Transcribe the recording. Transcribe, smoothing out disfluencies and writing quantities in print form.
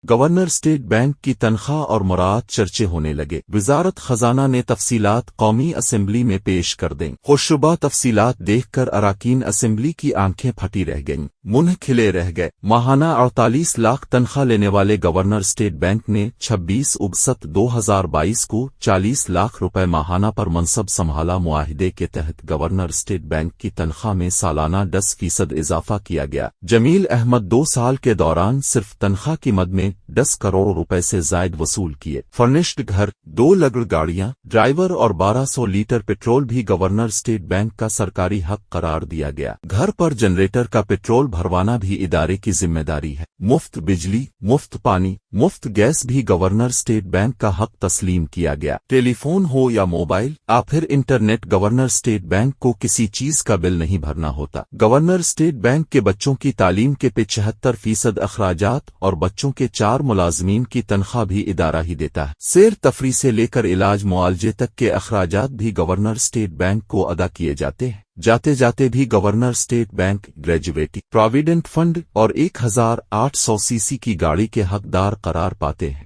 Governor state bank کی تنخواہ اور مراد چرچے ہونے لگے۔ وزارت خزانہ نے تفصیلات قومی اسمبلی میں پیش کر دیں۔ خوششبہ تفصیلات دیکھ کر اراکین اسمبلی کی آنکھیں پھٹی رہ گئیں، منہ کھلے رہ گئے۔ ماہانہ 48 لاکھ تنخواہ لینے والے گورنر اسٹیٹ بینک نے 26/7/2022 کو 40 لاکھ روپے ماہانہ پر منصب سنبھالا۔ معاہدے کے تحت گورنر اسٹیٹ بینک کی تنخواہ میں سالانہ 10% اضافہ کیا گیا۔ جمیل احمد 2 سال کے دوران صرف تنخواہ کی مد میں 10 کروڑ روپے سے زائد وصول کیے۔ فرنشڈ گھر، 2 لگڑ گاڑیاں، ڈرائیور اور 1200 لیٹر پیٹرول بھی گورنر اسٹیٹ بینک کا سرکاری حق قرار دیا گیا۔ گھر پر جنریٹر کا پیٹرول بھروانا بھی ادارے کی ذمہ داری ہے۔ مفت بجلی، مفت پانی، مفت گیس بھی گورنر اسٹیٹ بینک کا حق تسلیم کیا گیا۔ ٹیلی فون ہو یا موبائل یا پھر انٹرنیٹ، گورنر اسٹیٹ بینک کو کسی چیز کا بل نہیں بھرنا ہوتا۔ گورنر اسٹیٹ بینک کے بچوں کی تعلیم کے 75% اخراجات اور بچوں کے 4 ملازمین کی تنخواہ بھی ادارہ ہی دیتا ہے۔ سیر تفریح سے لے کر علاج معالجے تک کے اخراجات بھی گورنر اسٹیٹ بینک کو ادا کیے جاتے ہیں۔ جاتے جاتے بھی governor state bank gratuity provident fund اور 1800 cc کی گاڑی کے حقدار قرار پاتے ہیں۔